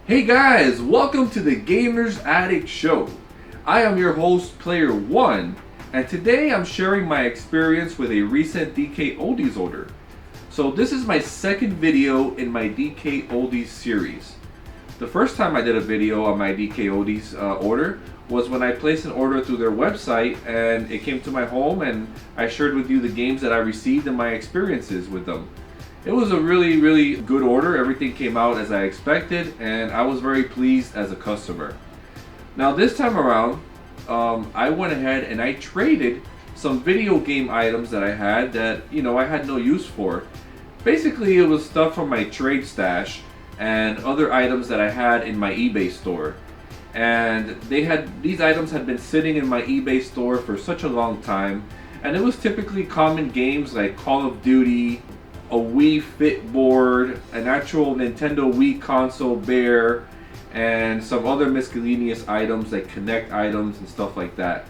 Hey guys, welcome to the Gamers Addict Show. I am your host, Player1, and today I'm sharing my experience with a recent dkoldies order. So this is my second video in my dkoldies series. The first time I did a video on my dkoldies order was when I placed an order through their website and it came to my home, and I shared with you the games that I received and my experiences with them. It was a really good order. Everything came out as I expected, and I was very pleased as a customer. Now this time around, I went ahead and I traded some video game items that I had that, I had no use for. Basically, it was stuff from my trade stash and other items that I had in my eBay store. And these items had been sitting in my eBay store for such a long time, and it was typically common games like Call of Duty, a Wii Fit board, an actual Nintendo Wii console bear, and some other miscellaneous items like Connect items and stuff like that.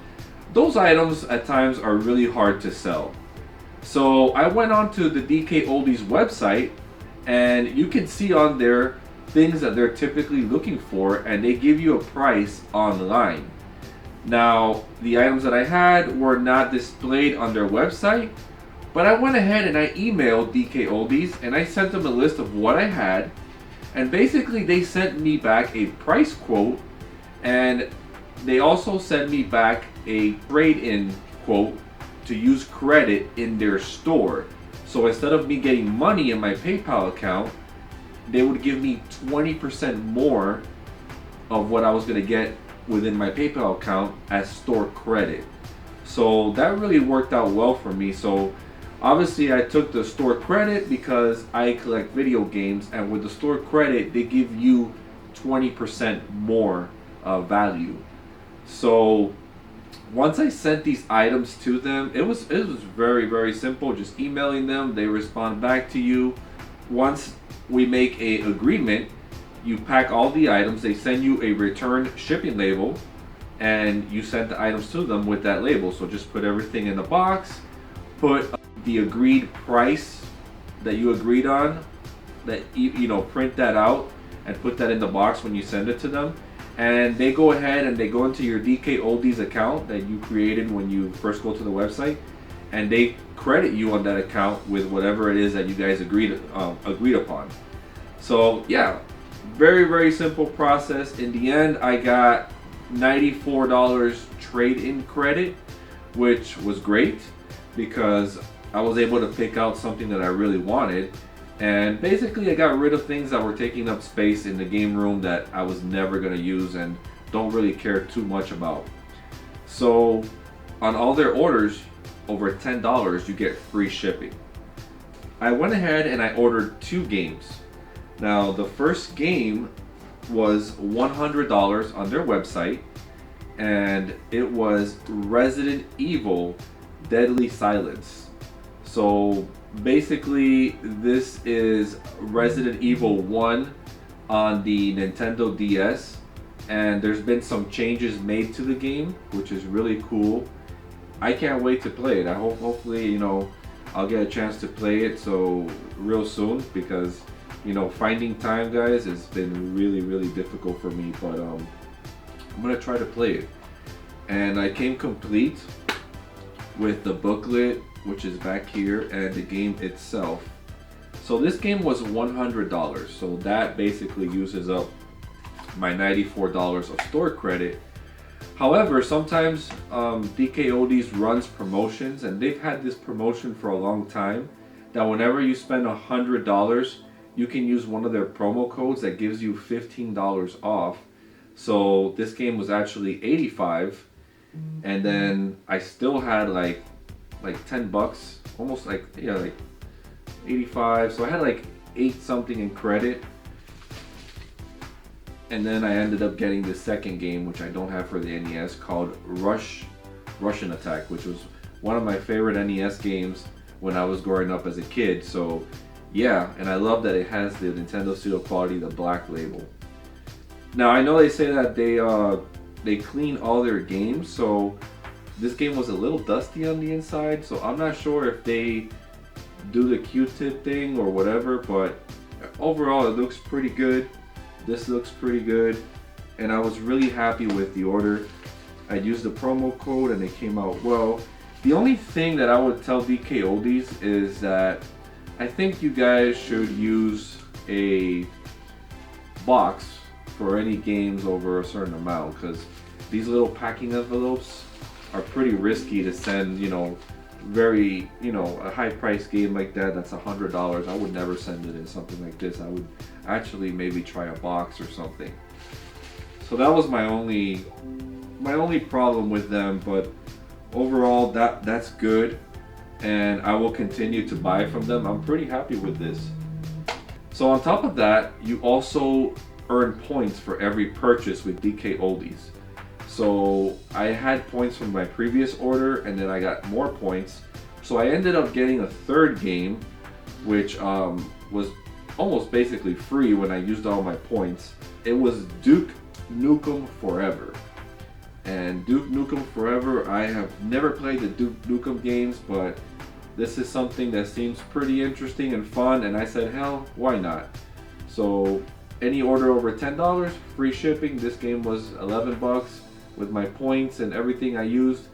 Those items at times are really hard to sell. So I went on to the dkoldies website, and you can see on there things that they're typically looking for, and they give you a price online. Now, the items that I had were not displayed on their website, but I went ahead and I emailed dkoldies and I sent them a list of what I had, and basically they sent me back a price quote, and they also sent me back a trade-in quote to use credit in their store. So instead of me getting money in my PayPal account, they would give me 20% more of what I was going to get within my PayPal account as store credit. So that really worked out well for me. So obviously I took the store credit because I collect video games, and with the store credit they give you 20% more value. So once I sent these items to them, it was very simple. Just emailing them, they respond back to you. Once we make a agreement, you pack all the items, they send you a return shipping label, and you send the items to them with that label. So just put everything in the box, put the agreed price that you agreed on, that print that out and put that in the box when you send it to them, and they go ahead and they go into your dkoldies account that you created when you first go to the website, and they credit you on that account with whatever it is that you guys agreed upon. So yeah, very simple process. In the end, I got $94 trade-in credit, which was great because I was able to pick out something that I really wanted, and basically I got rid of things that were taking up space in the game room that I was never going to use and don't really care too much about. So on all their orders over $10, you get free shipping. I went ahead and I ordered 2 games. Now the first game was $100 on their website, and it was Resident Evil Deadly Silence. So basically this is Resident Evil 1 on the Nintendo DS, and there's been some changes made to the game, which is really cool. I can't wait to play it. I hopefully I'll get a chance to play it real soon, because finding time, guys, has been really difficult for me, but I'm gonna try to play it. And I came complete with the booklet, which is back here, and the game itself. So this game was $100, so that basically uses up my $94 of store credit. However, sometimes dkoldies runs promotions, and they've had this promotion for a long time, that whenever you spend $100, you can use one of their promo codes that gives you $15 off. So this game was actually $85, and then I still had like $10, almost like 85. So I had like 8 something in credit. And then I ended up getting the second game, which I don't have for the NES, called Russian Attack, which was one of my favorite NES games when I was growing up as a kid. So yeah, and I love that it has the Nintendo Seal quality, the black label. Now I know they say that they clean all their games, so this game was a little dusty on the inside, so I'm not sure if they do the Q-tip thing or whatever, but overall it looks pretty good. this looks pretty good, and I was really happy with the order. I used the promo code and it came out well. The only thing that I would tell dkoldies is that I think you guys should use a box for any games over a certain amount, because these little packing envelopes are pretty risky to send, very, a high price game like that that's $100. I would never send it in something like this. I would actually maybe try a box or something. So that was my only problem with them, but overall that's good, and I will continue to buy from them. I'm pretty happy with this. So on top of that, you also earn points for every purchase with dkoldies. So I had points from my previous order, and then I got more points. So I ended up getting a third game, which was almost basically free when I used all my points. It was Duke Nukem Forever. And Duke Nukem Forever, I have never played the Duke Nukem games, but this is something that seems pretty interesting and fun, and I said, hell, why not? So any order over $10, free shipping. This game was 11 bucks. With my points and everything I used,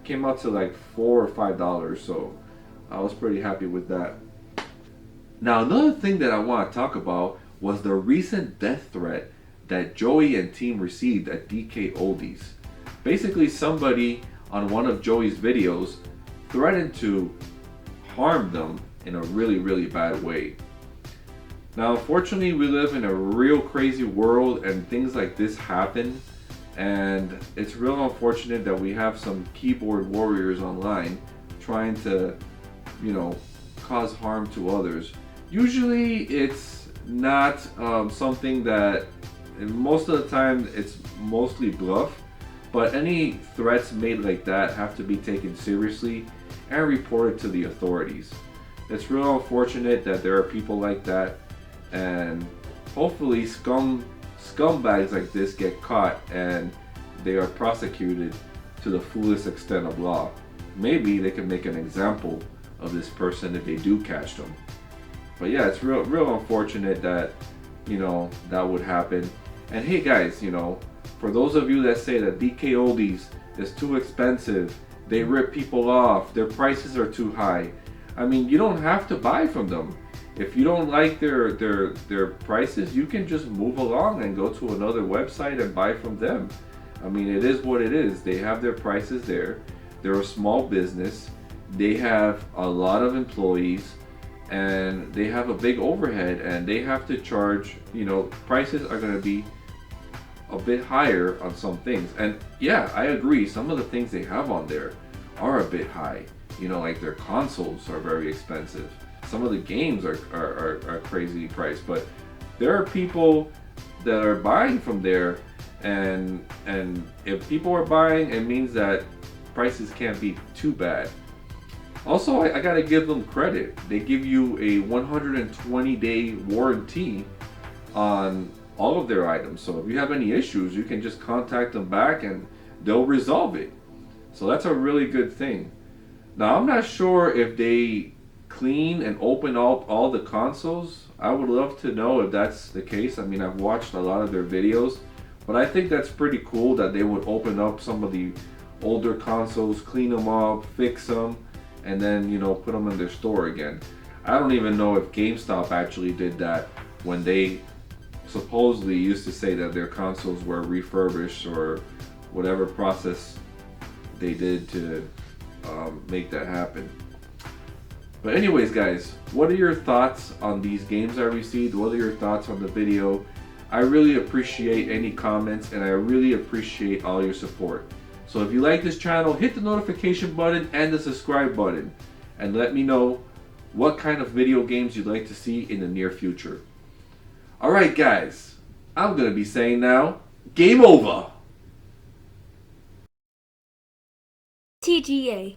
came out to like $4 or $5, so I was pretty happy with that. Now another thing that I want to talk about was the recent death threat that Joey and team received at dkoldies. Basically, somebody on one of Joey's videos threatened to harm them in a really, really bad way. Now unfortunately, we live in a real crazy world and things like this happen. And it's real unfortunate that we have some keyboard warriors online trying to, cause harm to others. Usually it's not something that, most of the time it's mostly bluff, but any threats made like that have to be taken seriously and reported to the authorities. It's real unfortunate that there are people like that, and hopefully scumbags like this get caught and they are prosecuted to the fullest extent of law. Maybe they can make an example of this person if they do catch them. But yeah, it's real unfortunate that that would happen. And hey guys, for those of you that say that dkoldies is too expensive, they rip people off, their prices are too high, I mean, you don't have to buy from them. If you don't like their prices, you can just move along and go to another website and buy from them. I mean, it is what it is. They have their prices there. They're a small business. They have a lot of employees, and they have a big overhead, and they have to charge, prices are going to be a bit higher on some things. And yeah, I agree, some of the things they have on there are a bit high. Like their consoles are very expensive. Some of the games are crazy priced, but there are people that are buying from there, and if people are buying, it means that prices can't be too bad. Also, I gotta give them credit. They give you a 120-day warranty on all of their items. So if you have any issues, you can just contact them back and they'll resolve it. So that's a really good thing. Now, I'm not sure if they clean and open all the consoles. I would love to know if that's the case. I mean, I've watched a lot of their videos, but I think that's pretty cool that they would open up some of the older consoles, clean them up, fix them, and then put them in their store again. I don't even know if GameStop actually did that when they supposedly used to say that their consoles were refurbished, or whatever process they did to make that happen. But anyways guys, what are your thoughts on these games I received? What are your thoughts on the video? I really appreciate any comments, and I really appreciate all your support. So if you like this channel, hit the notification button and the subscribe button, and let me know what kind of video games you'd like to see in the near future. Alright guys, I'm gonna be saying now, game over! TGA.